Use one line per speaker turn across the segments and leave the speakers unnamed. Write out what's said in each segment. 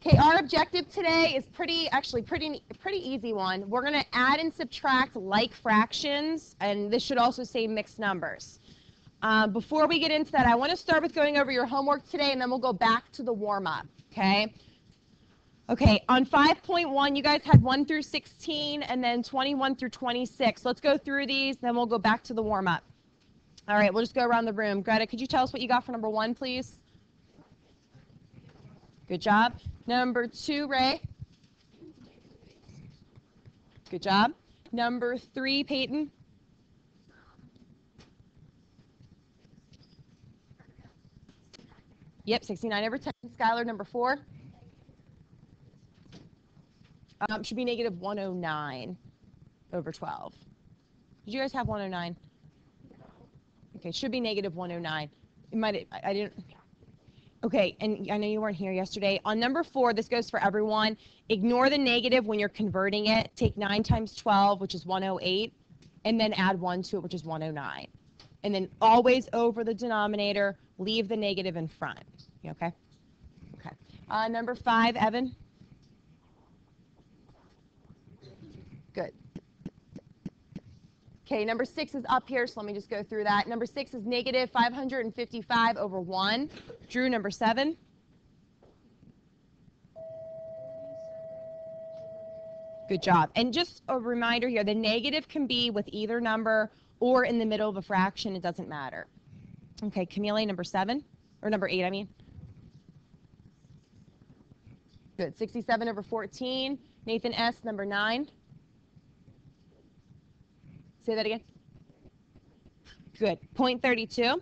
Okay, our objective today is actually pretty easy one. We're going to add and subtract like fractions, and this should also say mixed numbers. Before we get into that, I want to start with going over your homework today, and then we'll go back to the warm-up, okay? Okay, on 5.1, you guys had 1 through 16, and then 21 through 26. Let's go through these, then we'll go back to the warm-up. All right, we'll just go around the room. Greta, could you tell us what you got for number 1, please? Good job. Number 2, Ray. Good job. Number 3, Peyton. Yep, 69 over 10. Skylar, number 4. Should be negative 109 over 12. Did you guys have 109? Okay, should be negative 109. It might, I didn't. Okay, and I know you weren't here yesterday. On number 4, this goes for everyone. Ignore the negative when you're converting it. Take 9 times 12, which is 108, and then add 1 to it, which is 109. And then always over the denominator, leave the negative in front. You okay? Okay. Number 5, Evan. Good. Okay, number 6 is up here, so let me just go through that. Number 6 is negative 555 over 1. Drew, number 7. Good job. And just a reminder here, the negative can be with either number or in the middle of a fraction. It doesn't matter. Okay, Camille, number 7, or number 8, I mean. Good. 67 over 14. Nathan S., number 9. Say that again. Good. 0.32.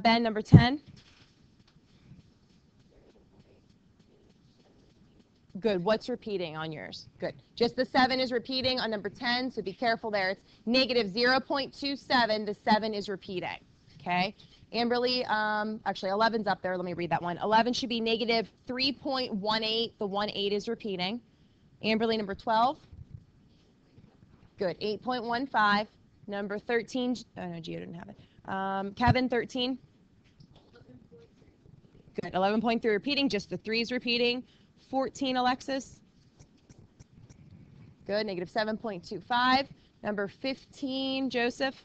Ben, number 10. Good. What's repeating on yours? Good. Just the 7 is repeating on number 10, so be careful there. It's negative 0.27. The 7 is repeating. Okay. Amberly, actually 11's up there. Let me read that one. 11 should be negative 3.18. The 18 is repeating. Amberly, number 12. Good. 8.15. Number 13. Oh, no, Gio didn't have it. Kevin, 13. Good. 11.3 repeating. Just the 3 is repeating. 14, Alexis. Good. Negative 7.25. Number 15, Joseph.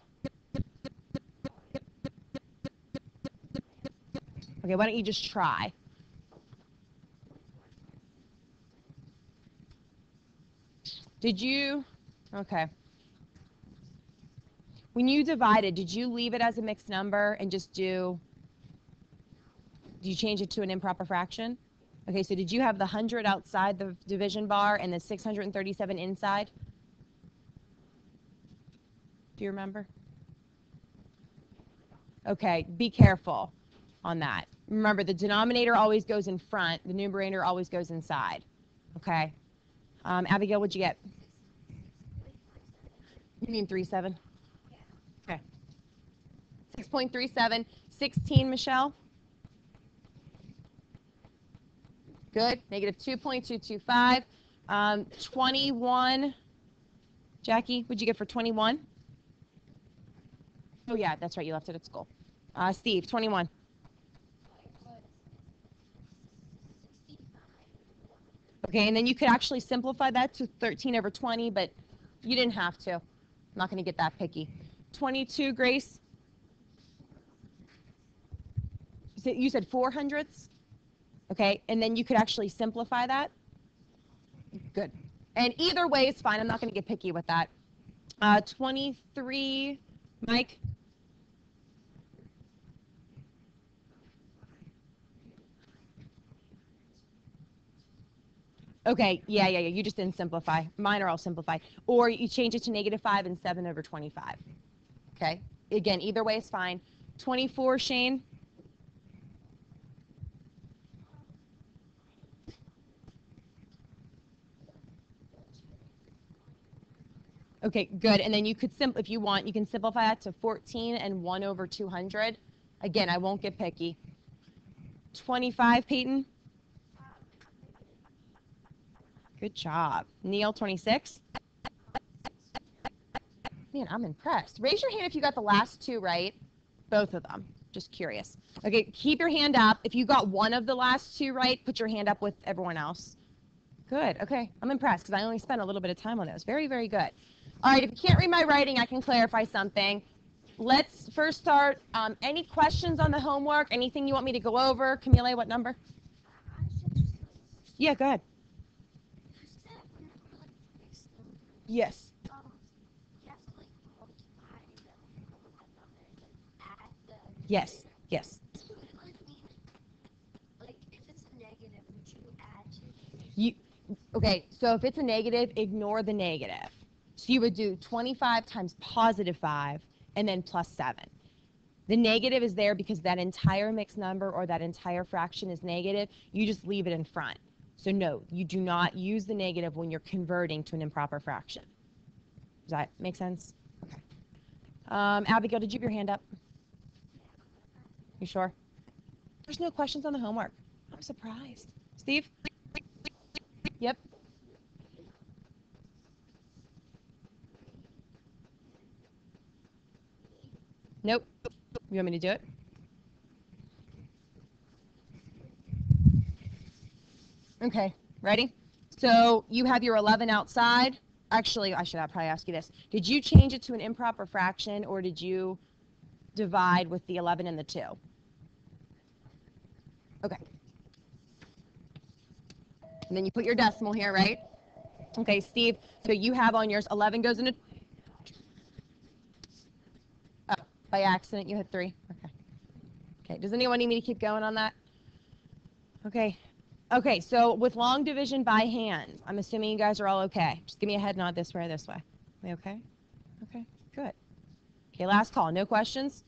Okay, why don't you just try? Did you? Okay. When you divided, did you leave it as a mixed number and just did you change it to an improper fraction? Okay, so did you have the 100 outside the division bar and the 637 inside? Do you remember? Okay, be careful on that. Remember, the denominator always goes in front. The numerator always goes inside. Okay. Abigail, what'd you get? You mean 37? Okay. 6.37. 16, Michelle? Good. Negative 2.225. 21. Jackie, what'd you get for 21? Oh, yeah, that's right. You left it at school. Steve, 21. Okay, and then you could actually simplify that to 13 over 20, but you didn't have to. I'm not going to get that picky. 22, Grace. You said 400ths? Okay, and then you could actually simplify that. Good. And either way is fine. I'm not going to get picky with that. 23, Mike. Okay, yeah, you just didn't simplify. Mine are all simplified. Or you change it to negative 5 and 7 over 25. Okay, again, either way is fine. 24, Shane. Okay, good. And then you could, if you want, you can simplify that to 14 and 1 over 200. Again, I won't get picky. 25, Peyton. Good job. Neil, 26. Man, I'm impressed. Raise your hand if you got the last two right. Both of them. Just curious. Okay, keep your hand up. If you got one of the last two right, put your hand up with everyone else. Good. Okay, I'm impressed because I only spent a little bit of time on those. Very, very good. All right, if you can't read my writing, I can clarify something. Let's first start. Any questions on the homework? Anything you want me to go over? Camille, what number? Yeah, go ahead. Yes. Yes. Yes. Okay, so if it's a negative, ignore the negative. So you would do 25 times positive 5 and then plus 7. The negative is there because that entire mixed number or that entire fraction is negative. You just leave it in front. So no, you do not use the negative when you're converting to an improper fraction. Does that make sense? Okay. Abigail, did you have your hand up? You sure? There's no questions on the homework. I'm surprised. Steve? Yep. Nope. You want me to do it? Okay, ready? So you have your 11 outside. Actually, I should probably ask you this. Did you change it to an improper fraction or did you divide with the 11 and the 2? Okay. And then you put your decimal here, right? Okay, Steve, so you have on yours 11 goes into... Oh, by accident you hit 3. Okay. Okay, does anyone need me to keep going on that? Okay. Okay, so with long division by hand, I'm assuming you guys are all okay. Just give me a head nod this way or this way. Are we okay? Okay, good. Okay, last call. No questions?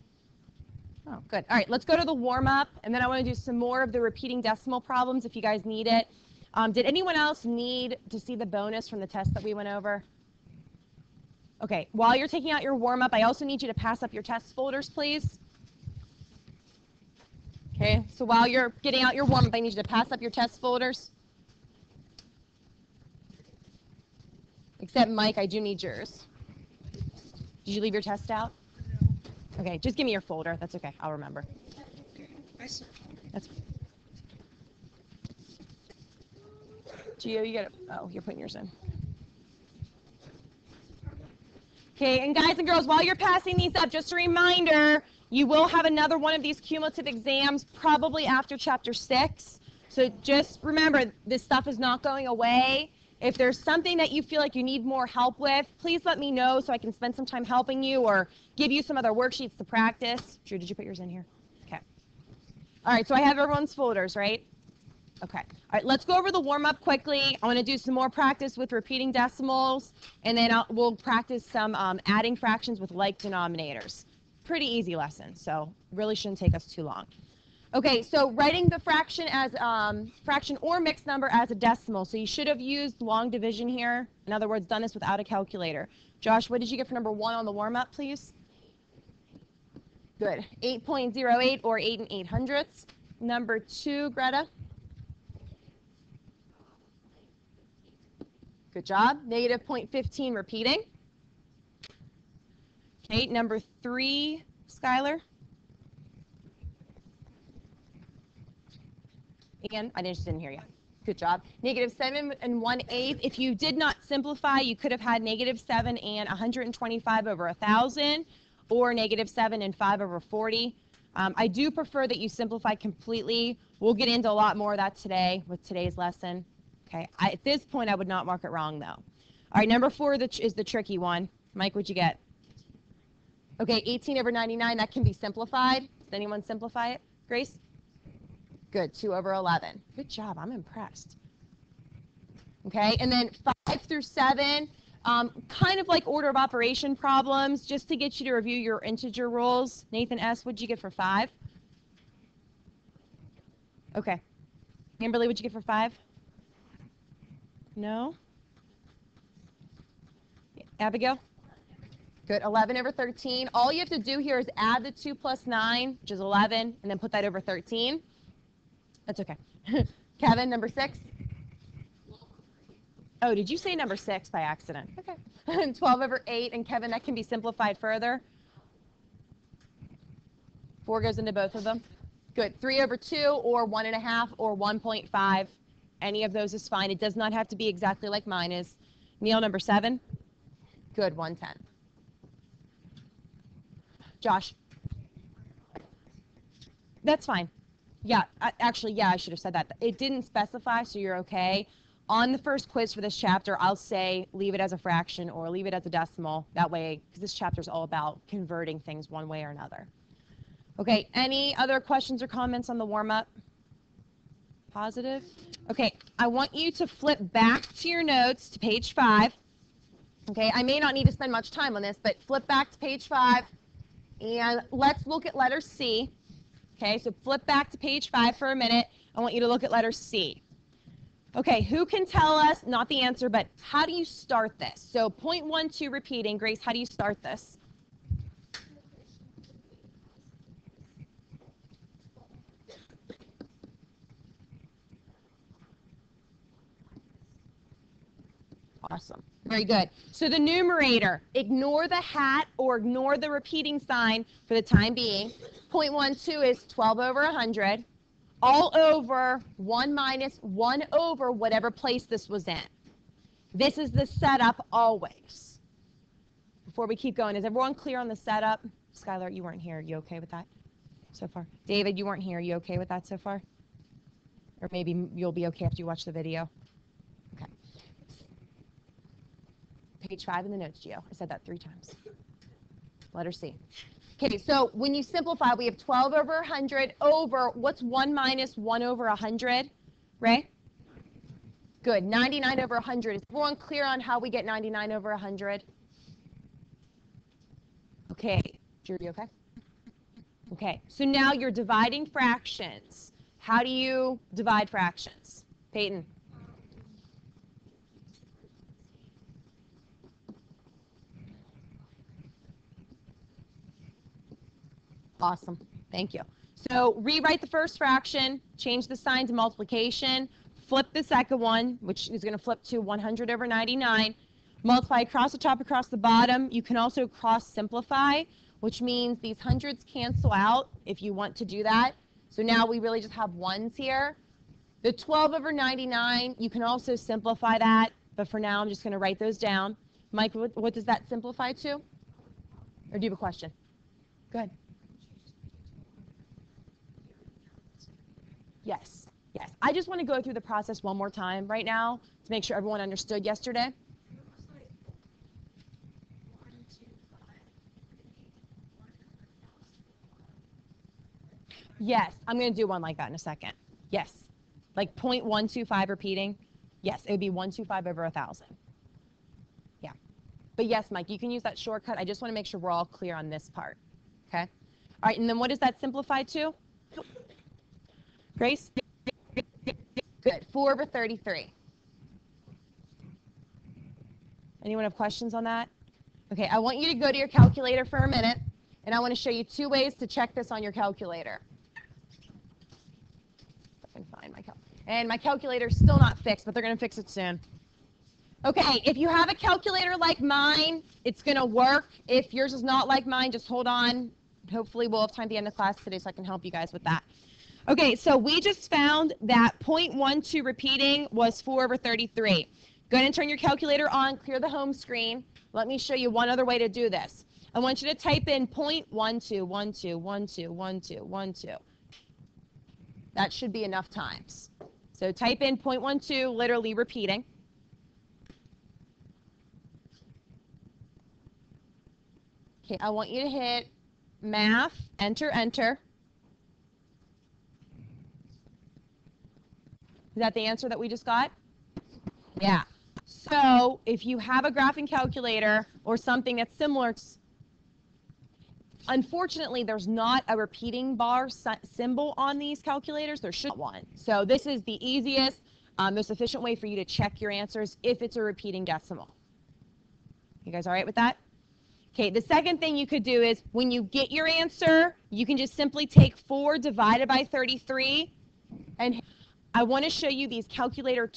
Oh, good. All right, let's go to the warm-up, and then I want to do some more of the repeating decimal problems if you guys need it. Did anyone else need to see the bonus from the test that we went over? Okay, while you're taking out your warm-up, I also need you to pass up your test folders, please. Okay, so while you're getting out your warm-up, I need you to pass up your test folders. Except, Mike, I do need yours. Did you leave your test out? No. Okay, just give me your folder. That's okay. I'll remember. Okay. That's fine. Gio, you got it. Oh, you're putting yours in. Okay, and guys and girls, while you're passing these up, just a reminder, you will have another one of these cumulative exams probably after Chapter 6. So just remember, this stuff is not going away. If there's something that you feel like you need more help with, please let me know so I can spend some time helping you or give you some other worksheets to practice. Drew, did you put yours in here? Okay. All right, so I have everyone's folders, right? Okay. All right, let's go over the warm-up quickly. I want to do some more practice with repeating decimals, and then we'll practice some adding fractions with like denominators. Pretty easy lesson, so really shouldn't take us too long. Okay, so writing the fraction as fraction or mixed number as a decimal. So you should have used long division here. In other words, done this without a calculator. Josh, what did you get for number 1 on the warm-up, please? Good. 8.08 or 8 8/800. Number 2, Greta. Good job. Negative 0.15 repeating. Okay, number 3, Skylar. Again, I just didn't hear you. Good job. Negative 7 1/8. If you did not simplify, you could have had negative 7 and 125 over 1,000, or negative 7 and 5 over 40. I do prefer that you simplify completely. We'll get into a lot more of that today with today's lesson. Okay. At this point, I would not mark it wrong, though. All right, number 4 is the tricky one. Mike, what'd you get? Okay, 18 over 99. That can be simplified. Does anyone simplify it? Grace? Good, 2 over 11. Good job, I'm impressed. Okay, and then 5 through 7, kind of like order of operation problems, just to get you to review your integer rules. Nathan S., what'd you get for 5? Okay. Kimberly, what'd you get for 5? No? Abigail? Good, 11 over 13. All you have to do here is add the 2 plus 9, which is 11, and then put that over 13. That's okay. Kevin, number 6? Oh, did you say number 6 by accident? Okay. 12 over 8, and Kevin, that can be simplified further. 4 goes into both of them. Good. 3 over 2 or 1.5 or 1.5. Any of those is fine. It does not have to be exactly like mine is. Neil, number 7. Good. 110. Josh. That's fine. Yeah, actually, yeah, I should have said that. It didn't specify, so you're okay. On the first quiz for this chapter, I'll say leave it as a fraction or leave it as a decimal. That way, because this chapter is all about converting things one way or another. Okay, any other questions or comments on the warm-up? Positive? Okay, I want you to flip back to your notes to page 5. Okay, I may not need to spend much time on this, but flip back to page 5, and let's look at letter C. Okay, so flip back to page 5 for a minute. I want you to look at letter C. Okay, who can tell us, not the answer, but how do you start this? So 0.12 repeating. Grace, how do you start this? Awesome. Very good. So the numerator, ignore the hat or ignore the repeating sign for the time being. 0.12 is 12 over 100. All over 1 minus 1 over whatever place this was in. This is the setup always. Before we keep going, is everyone clear on the setup? Skylar, you weren't here. You okay with that so far? David, you weren't here. You okay with that so far? Or maybe you'll be okay after you watch the video. Okay. Page 5 in the notes, Gio. I said that 3 times. Letter C. Okay, so when you simplify, we have 12 over 100 over, what's 1 minus 1 over 100, Ray? Good, 99 over 100. Is everyone clear on how we get 99 over 100? Okay, Drew, you okay? Okay, so now you're dividing fractions. How do you divide fractions? Peyton? Awesome. Thank you. So rewrite the first fraction, change the sign to multiplication, flip the second one, which is going to flip to 100 over 99, multiply across the top, across the bottom. You can also cross simplify, which means these hundreds cancel out if you want to do that. So now we really just have ones here. The 12 over 99, you can also simplify that, but for now I'm just going to write those down. Mike, what does that simplify to? Or do you have a question? Go ahead. Yes, yes. I just want to go through the process one more time right now to make sure everyone understood yesterday. Yes, I'm going to do one like that in a second. Yes, like 0.125 repeating. Yes, it would be 125 over 1,000. Yeah, but yes, Mike, you can use that shortcut. I just want to make sure we're all clear on this part. Okay. All right, and then what does that simplify to? Grace? Good. 4 over 33. Anyone have questions on that? Okay, I want you to go to your calculator for a minute, and I want to show you 2 ways to check this on your calculator. If I can find my calculator. And my calculator's still not fixed, but they're going to fix it soon. Okay, if you have a calculator like mine, it's going to work. If yours is not like mine, just hold on. Hopefully we'll have time at the end of class today so I can help you guys with that. Okay, so we just found that 0.12 repeating was 4 over 33. Go ahead and turn your calculator on, clear the home screen. Let me show you one other way to do this. I want you to type in 0.1212121212. That should be enough times. So type in 0.12, literally repeating. Okay, I want you to hit math, enter, enter. Is that the answer that we just got? Yeah. So if you have a graphing calculator or something that's similar, unfortunately there's not a repeating bar symbol on these calculators. There should be one. So this is the easiest, most efficient way for you to check your answers if it's a repeating decimal. You guys all right with that? Okay, the second thing you could do is when you get your answer, you can just simply take 4 divided by 33 and I want to show you these calculator.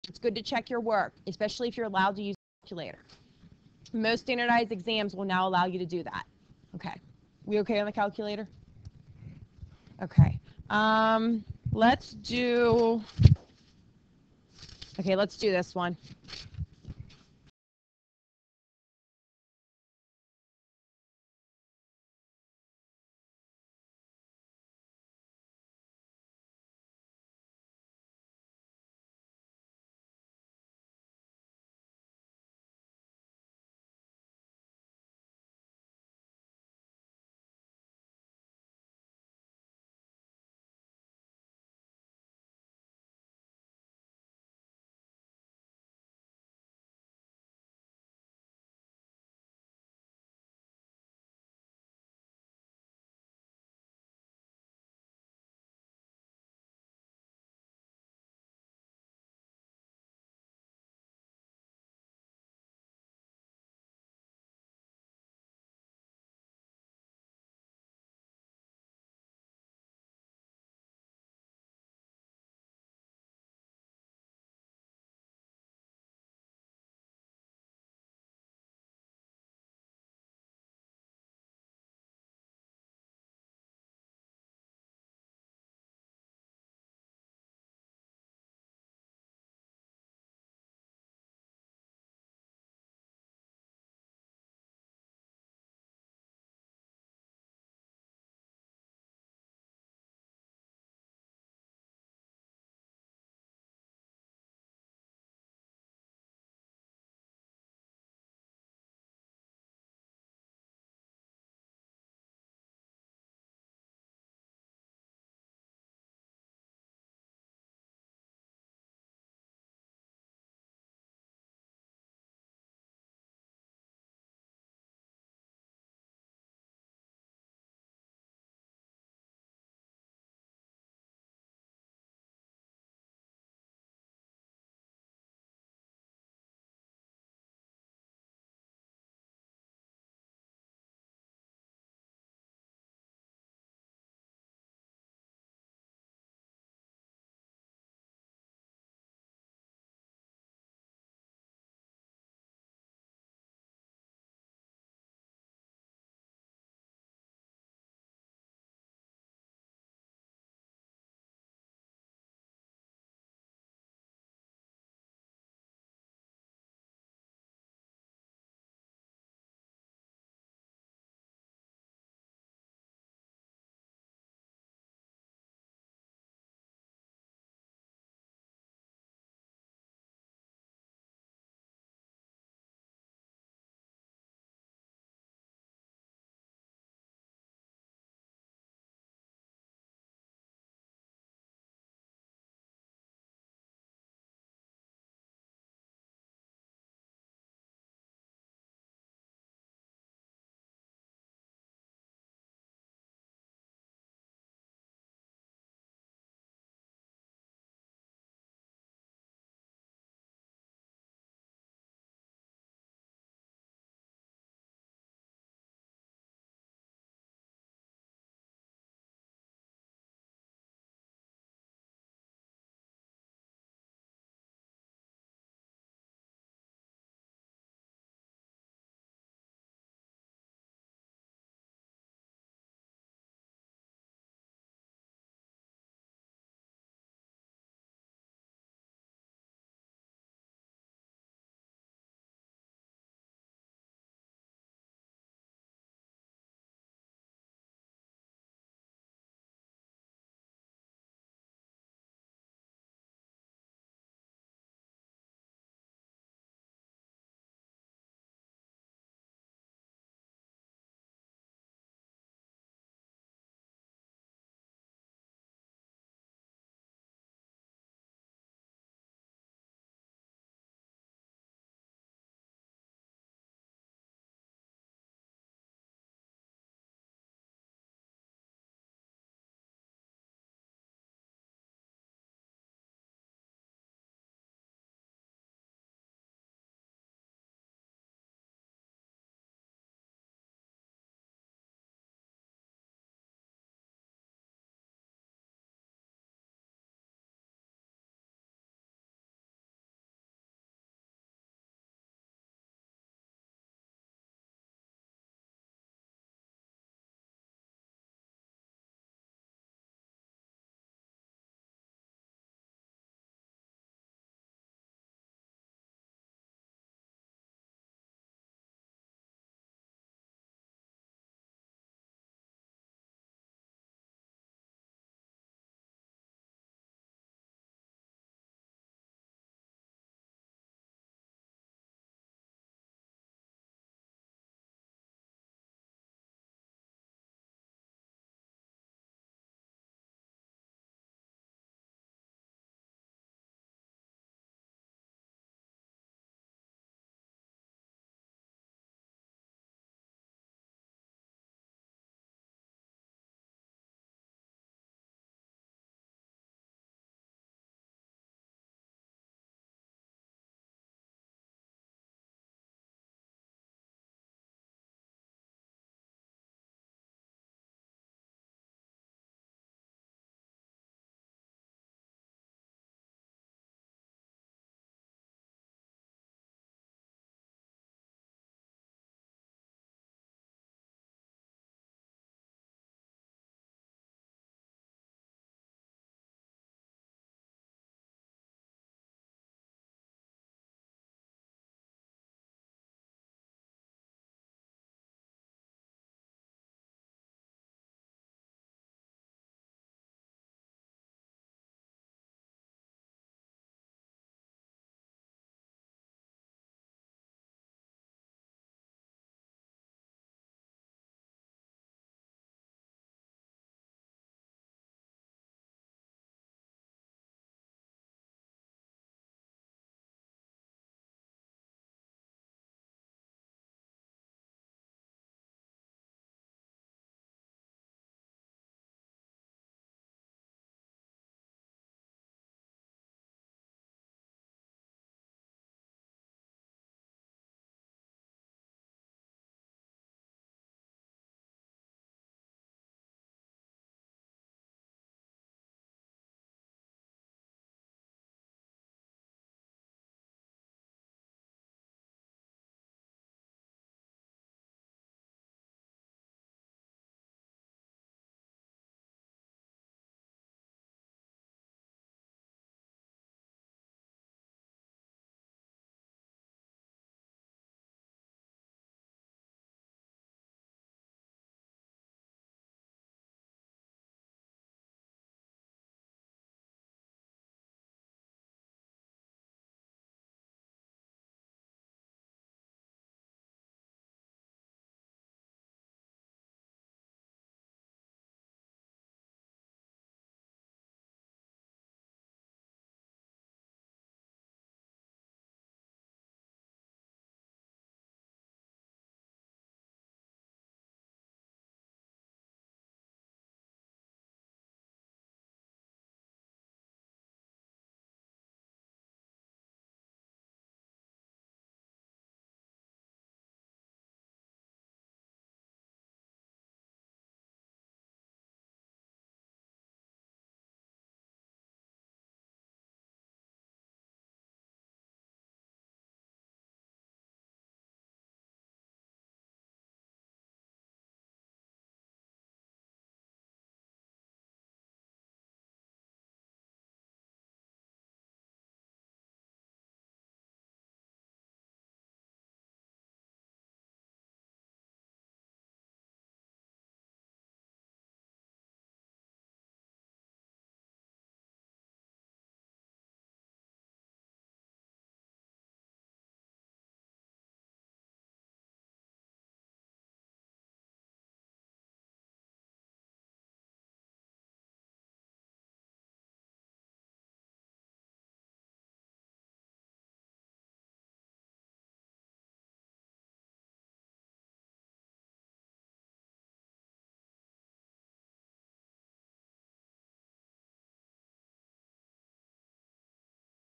It's good to check your work, especially if you're allowed to use a calculator. Most standardized exams will now allow you to do that. Okay. We okay on the calculator? Okay. Let's do this one.